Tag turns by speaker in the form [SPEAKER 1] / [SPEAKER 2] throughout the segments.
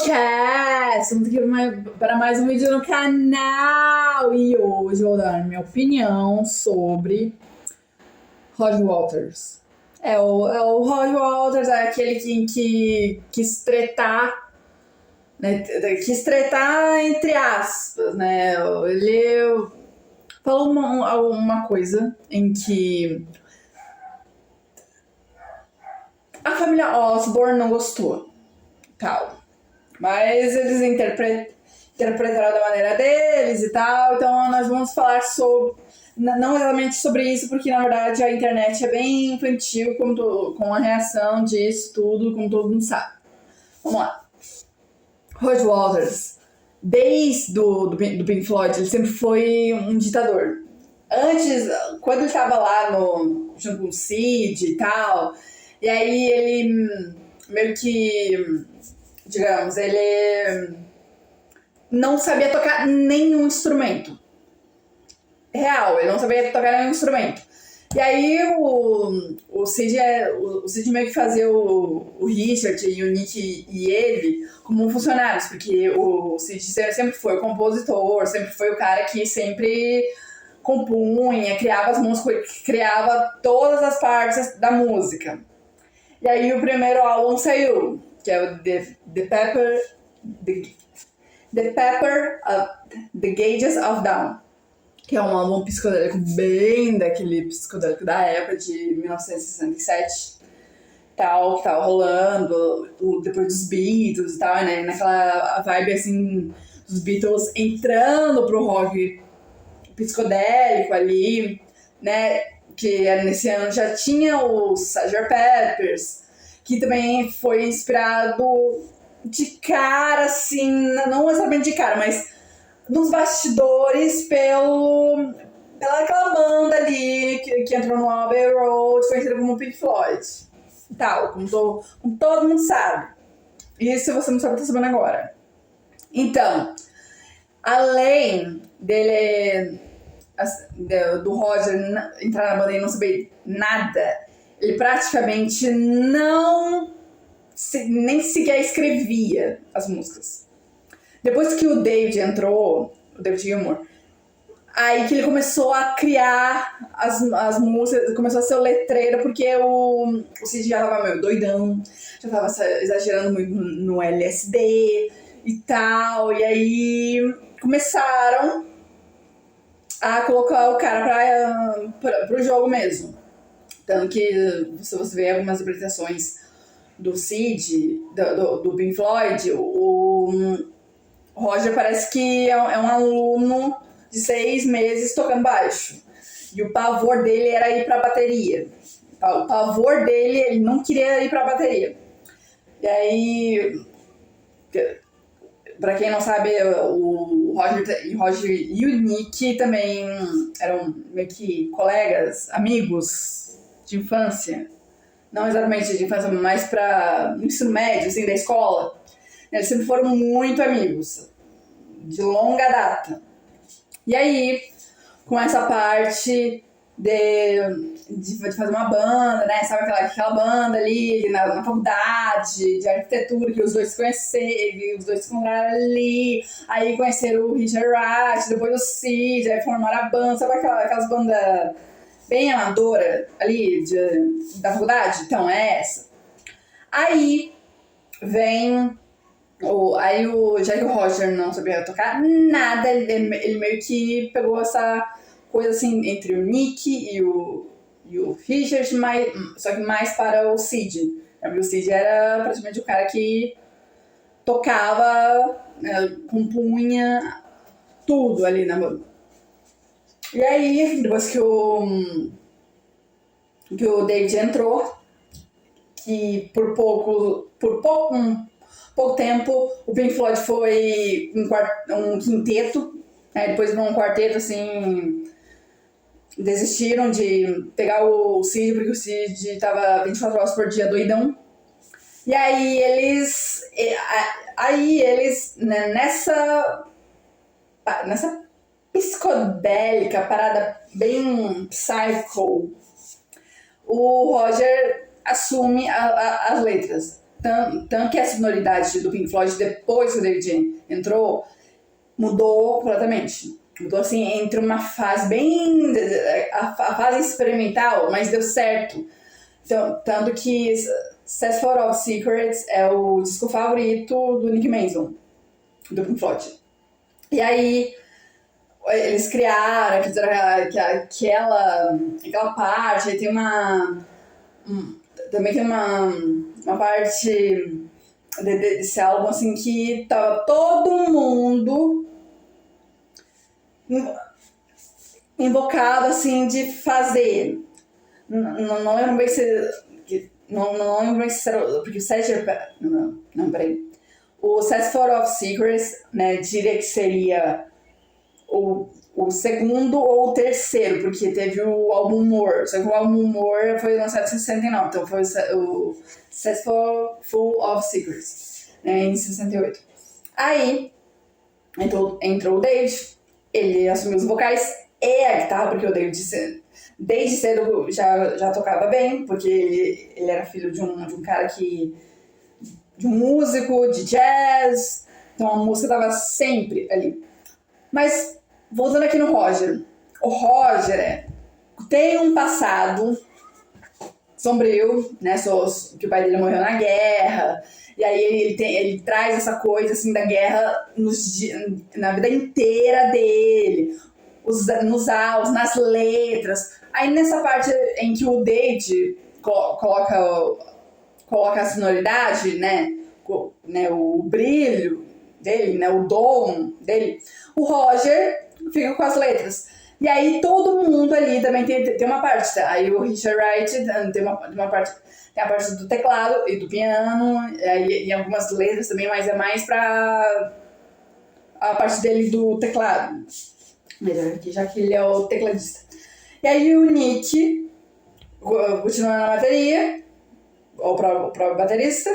[SPEAKER 1] Cast! Estamos aqui para mais um vídeo no canal e hoje eu vou dar minha opinião sobre Roger Waters. O Roger Waters é aquele que quis tretar, né? Quis tretar entre aspas, né? Ele falou uma coisa em que a família Osborne não gostou, tal. Mas eles interpretaram da maneira deles e tal, então nós vamos falar sobre, não exatamente sobre isso, porque na verdade a internet é bem infantil com a reação disso tudo, como todo mundo sabe. Vamos lá. Roger Waters, desde do Pink Floyd, ele sempre foi um ditador. Antes, quando ele estava lá junto com o Sid e tal, e aí ele meio que, digamos, ele não sabia tocar nenhum instrumento. Real, ele não sabia tocar nenhum instrumento. E aí o Sid meio que fazia o Richard e o Nick e ele como funcionários, porque o Sid sempre foi o compositor, sempre foi o cara que sempre compunha, criava as músicas, criava todas as partes da música. E aí o primeiro álbum saiu, que é o The Gauges of Dawn, que é um álbum psicodélico bem daquele psicodélico da época de 1967, tal, que tava rolando depois dos Beatles e tal, né? Naquela vibe assim dos Beatles entrando pro rock psicodélico ali, né? Que nesse ano já tinha o Sgt. Peppers, que também foi inspirado de cara, assim, não exatamente de cara, mas nos bastidores pela aquela banda ali que entrou no Abbey Road, conhecida como Pink Floyd e tal, como todo mundo sabe. E se você não sabe, tá sabendo agora. Então, além do Roger entrar na banda e não saber nada, ele praticamente nem sequer escrevia as músicas. Depois que o David entrou, o David Gilmour, aí que ele começou a criar as músicas, começou a ser o letreiro, porque o Sid já tava meio doidão, já tava exagerando muito no LSD e tal, e aí começaram a colocar o cara pro jogo mesmo. Tanto que, se você vê algumas apresentações do Sid, do Pink Floyd, o Roger parece que é um aluno de 6 meses tocando baixo. E o pavor dele era ir pra bateria. O pavor dele, ele não queria ir pra bateria. E aí, pra quem não sabe, o Roger e o Nick também eram meio que colegas, amigos de infância. Não exatamente de infância, mas para ensino médio, assim, da escola. Eles sempre foram muito amigos, de longa data. E aí, com essa parte de fazer uma banda, né? Sabe aquela banda ali na faculdade de arquitetura que os dois se encontraram ali, aí conheceram o Richard Wright, depois o Sid, aí formaram a banda, sabe aquelas bandas bem amadoras ali da faculdade? Então, é essa. Aí vem já que o Roger não sabia tocar nada, ele meio que pegou essa coisa assim entre o Nick e o Richard, só que mais para o Sid. O Sid era praticamente o cara que tocava, compunha tudo ali na banda. E aí, depois que o David entrou, que por pouco tempo o Pink Floyd foi um quinteto, né? Depois de um quarteto, assim, desistiram de pegar o Sid, porque o Sid estava 24 horas por dia doidão. E aí eles né, nessa psicodélica, parada bem psycho, o Roger assume as letras. tanto que a sonoridade do Pink Floyd, depois que o David entrou, mudou completamente. Mudou assim, entre uma fase bem... a fase experimental, mas deu certo. Então, tanto que Cesspool of Secrets é o disco favorito do Nick Mason, do Pink Floyd. E aí, eles criaram aquela parte, aí tem também tem uma parte desse álbum, assim, que tava todo mundo invocado, assim, de fazer. Não lembro bem se... Não lembro bem se era... Porque o Sgt. Não, peraí. O Cesspool of Secrets, né, diria que seria o segundo ou o terceiro, porque teve o álbum More. Só que o álbum More foi lançado em 69, então foi o Cesspool of Secrets, né, em 68. Aí entrou o David, ele assumiu os vocais e a guitarra, porque o David desde cedo já tocava bem, porque ele era filho de um cara de um músico de jazz, então a música estava sempre ali. Mas, voltando aqui no Roger, o Roger tem um passado sombrio, né, que o pai dele morreu na guerra, e aí ele traz essa coisa assim da guerra na vida inteira dele, nos álbuns, nas letras. Aí nessa parte em que o David coloca a sonoridade, né, o brilho dele, né, o dom dele, o Roger fica com as letras. E aí todo mundo ali também tem uma parte, tá? Aí o Richard Wright tem uma parte, tem a parte do teclado e do piano, e algumas letras também, mas é mais pra a parte dele do teclado. Melhor aqui, já que ele é o tecladista. E aí o Nick continua na bateria, o próprio baterista,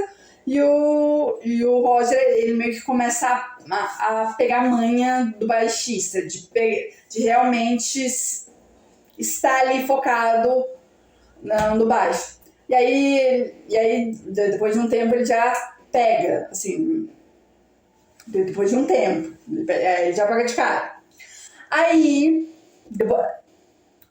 [SPEAKER 1] e o Roger, ele meio que começa a pegar a manha do baixista, de realmente estar ali focado no baixo. E aí, depois de um tempo, ele já pega, assim, depois de um tempo, ele já pega de cara. Aí,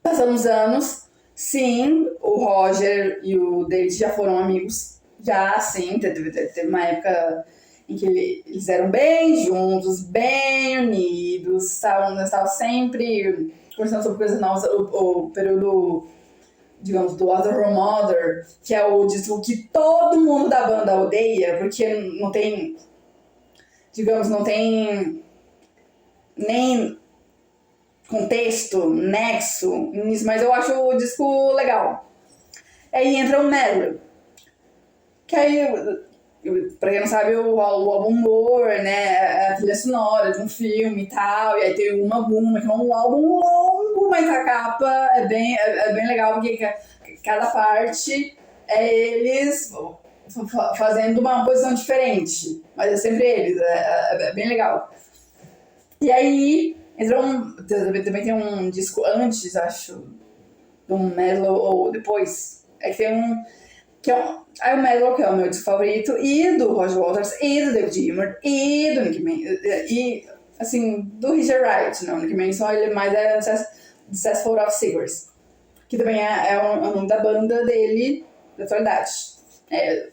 [SPEAKER 1] passando uns anos, sim, o Roger e o David já foram amigos. Já, sim, teve uma época em que eles eram bem juntos, bem unidos, estavam sempre conversando sobre coisas novas. O período, digamos, do Other Mother, que é o disco que todo mundo da banda odeia, porque não tem, digamos, não tem nem contexto, nexo nisso, mas eu acho o disco legal. Aí entra o Meryl, que aí, pra quem não sabe, o álbum More, né, é a trilha sonora de um filme e tal, e aí tem uma que é um álbum longo, mas a capa é bem legal, porque cada parte é eles fazendo uma posição diferente, mas é sempre eles, é bem legal. E aí também tem um disco antes, acho, do Mellow, ou depois. É que tem aí o Mellow, que é o meu disco favorito, e do Roger Waters, e do David Gilmour, e do Nick Mason, e, assim, do Richard Wright, não, o Nick Mason, ele mais é do Cesspool of Secrets, que também é o nome da banda dele, da atualidade.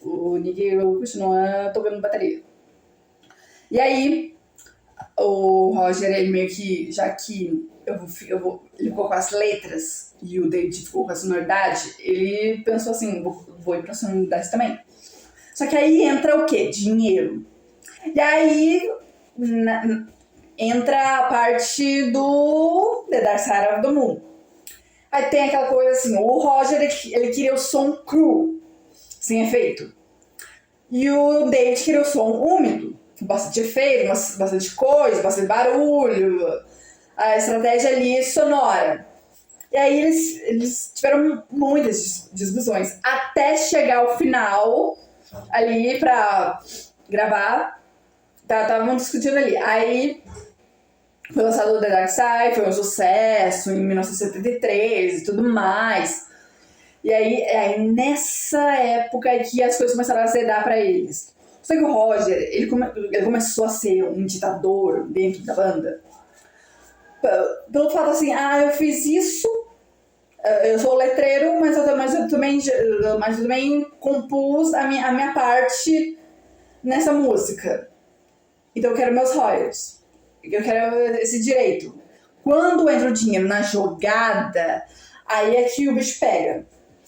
[SPEAKER 1] O Nick continua tocando bateria. E aí, o Roger, ele meio que, já que ele ficou com as letras e o David ficou com a sonoridade, ele pensou assim, vou ir pra sonoridade também. Só que aí entra o quê? Dinheiro. E aí entra a parte do The Dark Side of the Moon. Aí tem aquela coisa assim, o Roger, ele queria o som cru, sem efeito. E o David queria o som úmido, com bastante efeito, bastante coisa, bastante barulho, a estratégia ali sonora. E aí eles tiveram muitas discussões, até chegar ao final, ali pra gravar, estavam discutindo ali. Aí foi lançado o The Dark Side, foi um sucesso em 1973 e tudo mais. E aí nessa época é que as coisas começaram a azedar pra eles. Só que o Roger, ele começou a ser um ditador dentro da banda. Pelo fato assim, eu fiz isso, eu sou letreiro, mas eu também compus a minha parte nessa música. Então eu quero meus royalties. Eu quero esse direito. Quando entra o dinheiro na jogada, aí é que o bicho pega.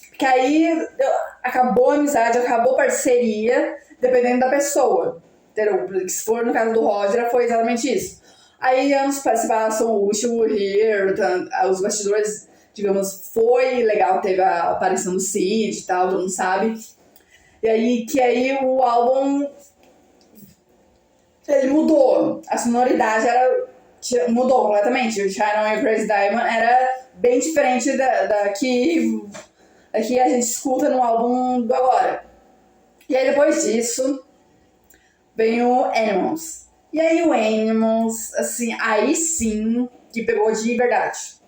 [SPEAKER 1] Porque aí acabou a amizade, acabou a parceria, dependendo da pessoa. Entendeu? Porque se for no caso do Roger, foi exatamente isso. Aí anos se passam, o Wish You Were Here, os bastidores, digamos, foi legal, teve a aparição do Cid e tal, todo mundo sabe. E aí o álbum, ele mudou, a sonoridade mudou completamente. O Shine On Your Crazy Diamond era bem diferente da que a gente escuta no álbum do agora. E aí depois disso vem o Animals. E aí o Animals, assim, aí sim que pegou de verdade.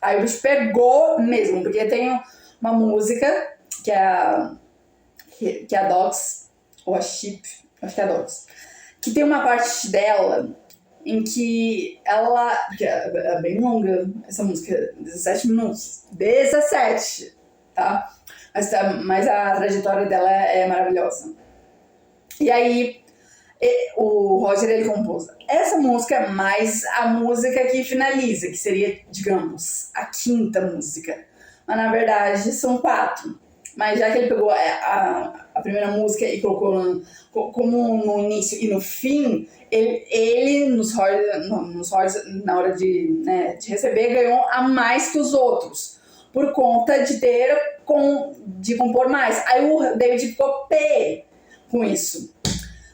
[SPEAKER 1] Aí o bicho pegou mesmo, porque tem uma música que é a Dogs, ou a Sheep, acho que é a Dogs, que tem uma parte dela em que ela, porque é bem longa essa música, 17 minutos, 17, tá? Mas a trajetória dela é maravilhosa. E aí o Roger, ele compôs essa música mais a música que finaliza, que seria, digamos, a quinta música. Mas na verdade são 4. Mas já que ele pegou a primeira música e colocou como no início e no fim, ele nos royalties, na hora de receber, ganhou a mais que os outros, por conta de compor mais. Aí o David ficou pé com isso.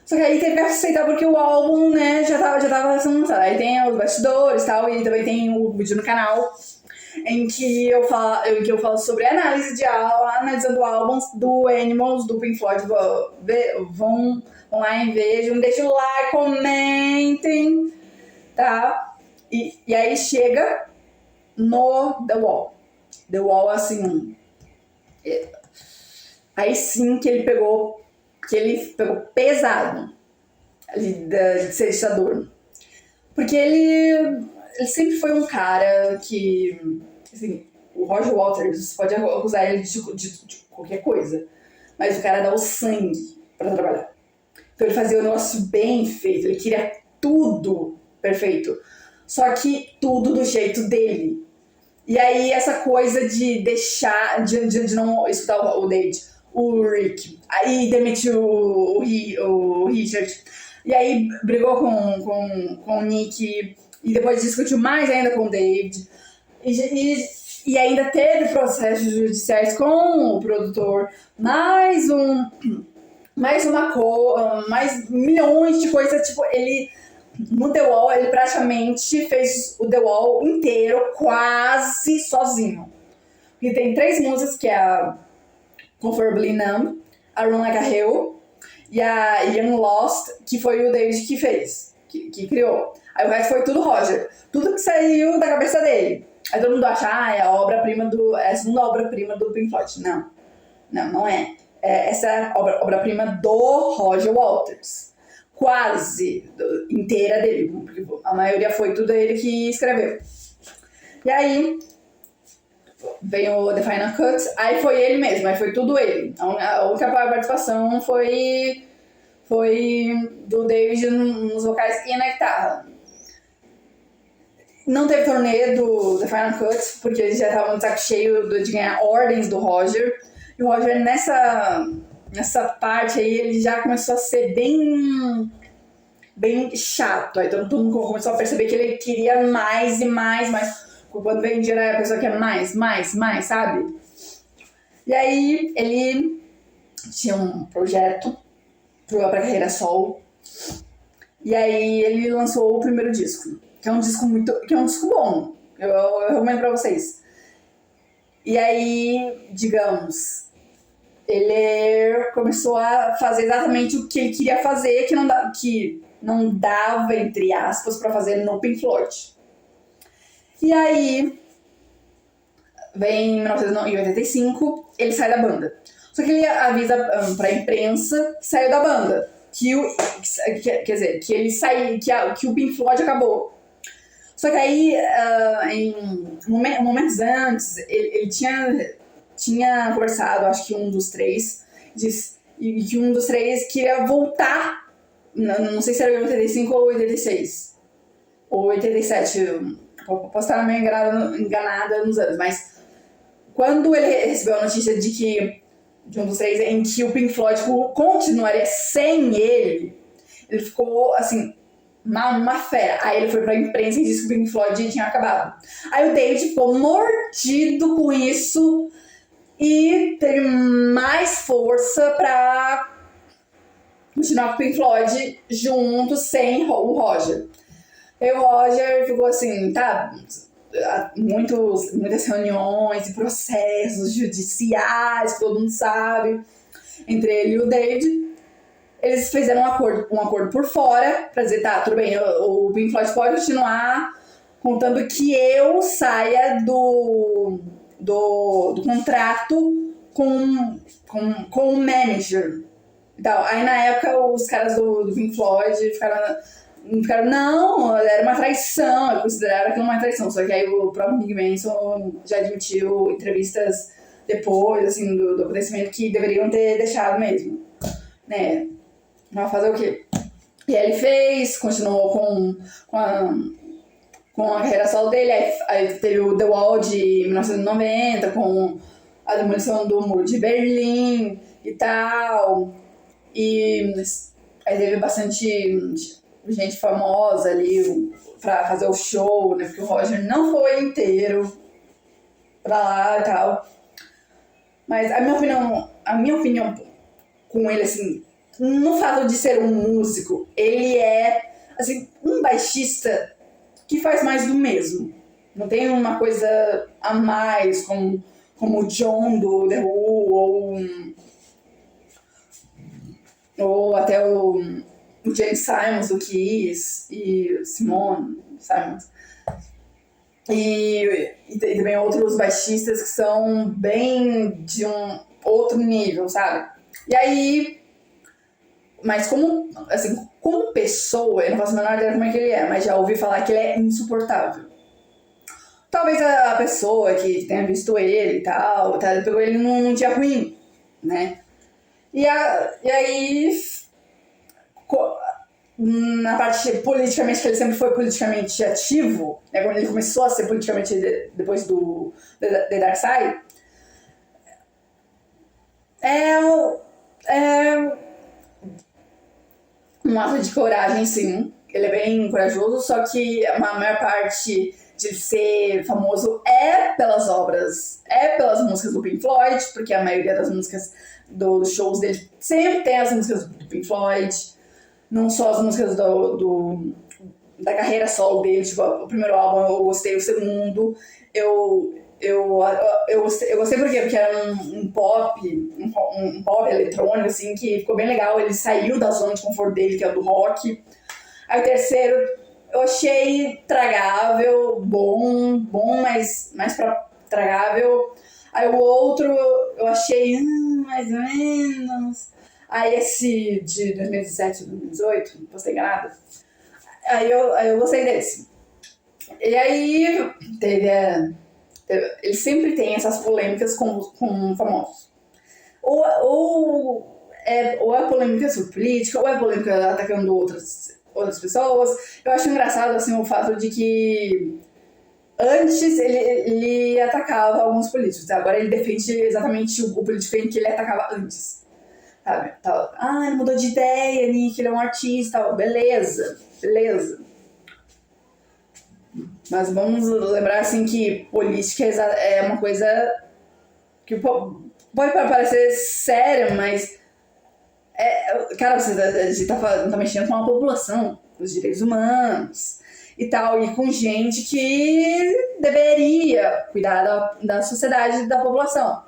[SPEAKER 1] Só que aí teve que aceitar porque o álbum, né, já tava sendo lançado. Aí tem os bastidores e tal, e também tem o vídeo no canal em que eu falo sobre analisando álbuns do Animals, do Pink Floyd. Vão lá e vejam, deixem o like, comentem, tá? E aí chega no The Wall. The Wall, assim, aí sim que ele pegou pesado ali de ser ditador. Porque ele sempre foi um cara que, assim, o Roger Waters, pode acusar ele de qualquer coisa, mas o cara dá o sangue pra trabalhar. Então ele fazia o negócio bem feito, ele queria tudo perfeito, só que tudo do jeito dele. E aí essa coisa de deixar, de não escutar o David, o Rick, aí demitiu o Richard, e aí brigou com o Nick, e depois discutiu mais ainda com o David, e ainda teve processos judiciais com o produtor, mais milhões de coisas, tipo, ele no The Wall, ele praticamente fez o The Wall inteiro quase sozinho. E tem 3 músicas, que é a Comfortably Numb, a Run Like a Hill e a Young Lost, que foi o David que fez, que criou. Aí o resto foi tudo Roger. Tudo que saiu da cabeça dele. Aí todo mundo acha, é a segunda obra-prima do Pink Floyd. Não é. Essa é a obra-prima do Roger Waters. Quase inteira dele, porque a maioria foi tudo ele que escreveu. E aí veio o The Final Cut, aí foi ele mesmo, aí foi tudo ele. A única participação foi do David nos vocais e na guitarra. Não teve turnê do The Final Cut, porque eles já estavam no saco cheio de ganhar ordens do Roger. E o Roger, nessa parte aí, ele já começou a ser bem chato. Aí todo mundo começou a perceber que ele queria mais e mais. Quando vem dinheiro, a pessoa quer mais, sabe? E aí ele tinha um projeto pra carreira solo. E aí ele lançou o primeiro disco, que é um disco bom. Eu recomendo pra vocês. E aí, digamos, ele começou a fazer exatamente o que ele queria fazer, que não dava, entre aspas, pra fazer no Pink Floyd. E aí vem em 1985, ele sai da banda. Só que ele avisa pra imprensa que saiu da banda. Quer dizer, que ele saiu, que o Pink Floyd acabou. Só que aí, em momentos antes, ele tinha conversado, acho que um dos três, e que um dos três queria voltar, não sei se era 85 ou 86, ou 87, posso estar meio enganada nos anos, mas quando ele recebeu a notícia de um dos três, em que o Pink Floyd continuaria sem ele ficou, assim, uma fera. Aí ele foi pra imprensa e disse que o Pink Floyd tinha acabado. Aí o David ficou mordido com isso e teve mais força pra continuar com o Pink Floyd junto, sem o Roger. E o Roger ficou assim, tá, muitas reuniões e processos judiciais, que todo mundo sabe, entre ele e o David. Eles fizeram um acordo por fora pra dizer, tá, tudo bem, o Pink Floyd pode continuar, contando que eu saia do contrato com o manager. Então, aí na época os caras do Pink Floyd ficaram, não, era uma traição, consideraram aquilo uma traição. Só que aí o próprio Mick Manson já admitiu entrevistas depois, assim, do acontecimento, que deveriam ter deixado mesmo, né? Vai fazer o quê? E aí ele continuou com a carreira solo dele, aí teve o The Wall de 1990, com a demolição do Muro de Berlim e tal. E aí teve bastante gente famosa ali pra fazer o show, né? Porque o Roger não foi inteiro pra lá e tal. Mas a minha opinião com ele, assim, no fato de ser um músico, ele é, assim, um baixista que faz mais do mesmo. Não tem uma coisa a mais, como o John do The Who, ou até o James Simons do Kiss, e Simone Simons. E também outros baixistas que são bem de um outro nível, sabe? E aí, mas como pessoa, eu não faço a menor ideia como é que ele é, mas já ouvi falar que ele é insuportável. Talvez a pessoa que tenha visto ele e tal, pegou ele num dia ruim, né? E aí, na parte politicamente, que ele sempre foi politicamente ativo, né, quando ele começou a ser politicamente depois do The Dark Side, é um ato de coragem, sim. Ele é bem corajoso, só que a maior parte de ser famoso é pelas obras, é pelas músicas do Pink Floyd, porque a maioria das músicas dos shows dele sempre tem as músicas do Pink Floyd, não só as músicas da carreira solo dele, tipo, o primeiro álbum eu gostei, o segundo eu gostei por quê? Porque era um pop eletrônico, assim, que ficou bem legal, ele saiu da zona de conforto dele, que é o do rock. Aí o terceiro eu achei tragável, bom, mas mais pra tragável. Aí o outro eu achei mais ou menos. Aí esse de 2017, 2018, não posso ter enganado. Aí eu gostei desse. E aí ele sempre tem essas polêmicas com famosos. Ou é polêmica sobre política, ou é polêmica atacando outras pessoas. Eu acho engraçado assim, o fato de que antes ele atacava alguns políticos, agora ele defende exatamente o político em que ele atacava antes. Sabe? Ele mudou de ideia, Nick, ele é um artista, beleza. Mas vamos lembrar assim que política é uma coisa que pode parecer séria, mas cara, você tá mexendo com uma população, com os direitos humanos e tal, e com gente que deveria cuidar da sociedade e da população,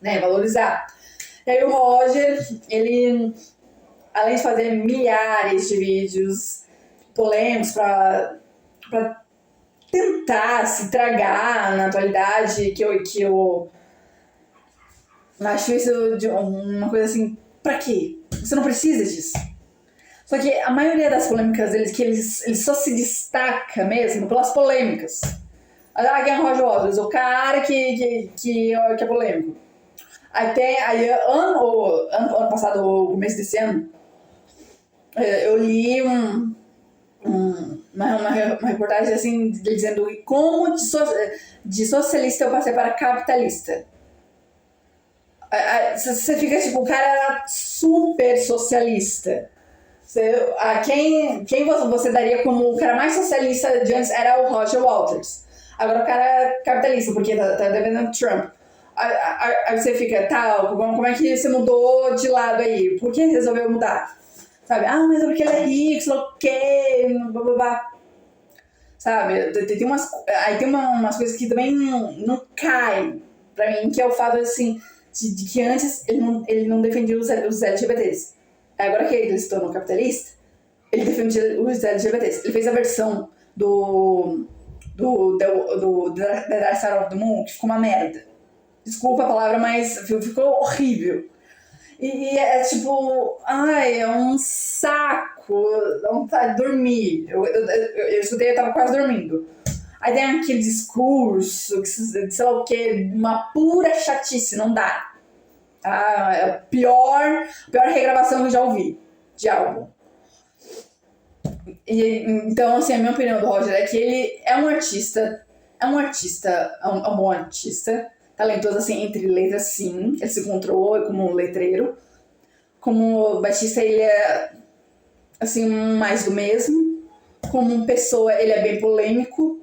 [SPEAKER 1] né, valorizar. E aí o Roger, ele, além de fazer milhares de vídeos polêmicos pra tentar se tragar na atualidade, que eu acho isso de uma coisa assim, pra quê? Você não precisa disso. Só que a maioria das polêmicas deles, que eles só se destaca mesmo pelas polêmicas. Quem é o Roger Waters? O cara que é polêmico. Aí ano passado, o começo desse ano, eu li uma reportagem assim, dizendo como de socialista eu passei para capitalista. Você fica tipo, o cara era super socialista. Quem você daria como o cara mais socialista de antes era o Roger Waters. Agora o cara é capitalista, porque tá defendendo Trump. Aí você fica, como é que você mudou de lado aí? Por que resolveu mudar? Sabe? Mas é porque ele é rico, sei lá o quê, blá blá blá. Sabe? Tem umas coisas que também não caem pra mim, que é o fato assim, de que antes ele não defendia os LGBTs. Agora que ele se tornou capitalista, ele defendia os LGBTs. Ele fez a versão do The Dark Side of the Moon, que ficou uma merda. Desculpa a palavra, mas ficou horrível. E é tipo, é um saco, não vontade de dormir. Eu estudei, eu tava quase dormindo. Aí tem aquele discurso, sei lá o que, uma pura chatice, não dá. É a pior regravação que eu já ouvi de álbum. Então, assim, a minha opinião do Roger é que ele é um artista, é um bom artista, talentoso, assim, entre letras, sim. Ele se encontrou como letreiro. Como baixista, ele é, assim, mais do mesmo. Como pessoa, ele é bem polêmico.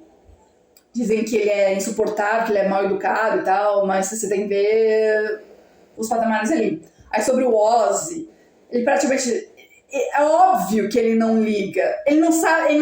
[SPEAKER 1] Dizem que ele é insuportável, que ele é mal educado e tal, mas você tem que ver os patamares ali. Aí sobre o Ozzy, ele praticamente... É óbvio que ele não liga. Ele não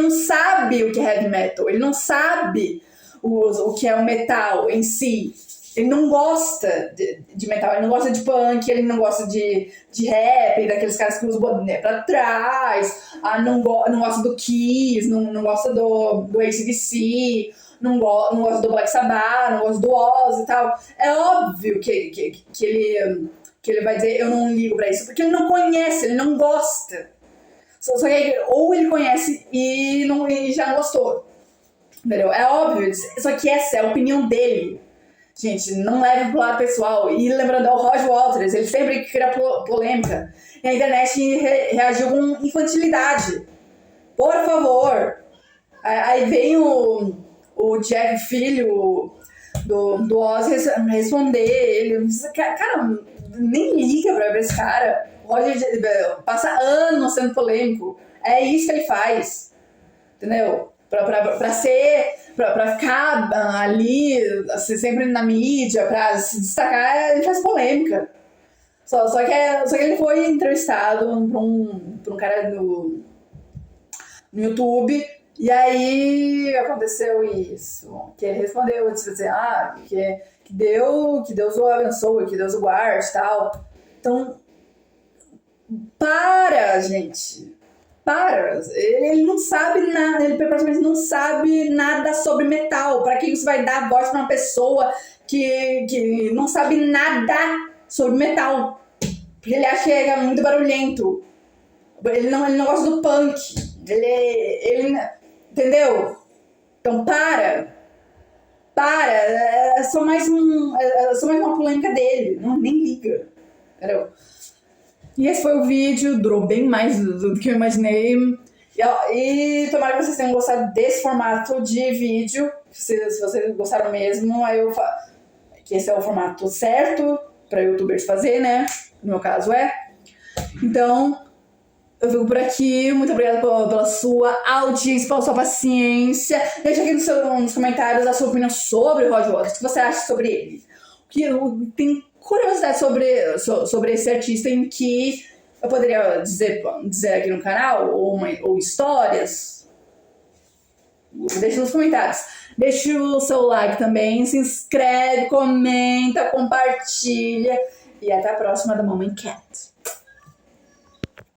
[SPEAKER 1] sabe o que é heavy metal. Ele não sabe o que é o metal em si. Ele não gosta de metal, ele não gosta de punk, ele não gosta de rap, daqueles caras que usam boné pra trás, não gosta do Kiss, não gosta do AC/DC, não gosta do Black Sabbath, não gosta do Ozzy e tal. É óbvio que ele vai dizer, eu não ligo pra isso, porque ele não conhece, ele não gosta. Só que ou ele conhece e já não gostou. Entendeu? É óbvio, só que essa é a opinião dele. Gente, não leve pro lado pessoal. E lembrando, o Roger Waters, ele sempre cria polêmica. E a internet reagiu com infantilidade. Por favor. Aí vem o Jeff, filho do Ozzy, responder ele. Cara, nem liga pra esse cara. O Roger passa anos sendo polêmico. É isso que ele faz. Entendeu? Pra ficar ali, assim, sempre na mídia, pra se destacar, ele faz polêmica. Só que ele foi entrevistado por um cara no YouTube, e aí aconteceu isso. Que ele respondeu, disse assim, que Deus o abençoe, que Deus o guarde e tal. Então, gente. Ele não sabe nada, ele praticamente não sabe nada sobre metal. Pra que você vai dar voz pra uma pessoa que não sabe nada sobre metal? Porque ele acha que é muito barulhento. Ele não gosta do punk. Ele entendeu? Então é só mais uma polêmica dele. Nem liga. Entendeu? E esse foi o vídeo, durou bem mais do que eu imaginei. E tomara que vocês tenham gostado desse formato de vídeo. Se vocês gostaram mesmo, aí eu falo que esse é o formato certo para youtubers fazer, né? No meu caso é. Então, eu fico por aqui. Muito obrigada pela sua audiência, pela sua paciência. Deixa aqui nos comentários a sua opinião sobre o Roger Waters. O que você acha sobre ele? Tem curiosidade sobre esse artista em que eu poderia dizer aqui no canal, ou histórias? Deixa nos comentários. Deixa o seu like também, se inscreve, comenta, compartilha. E até a próxima da Moment Cat.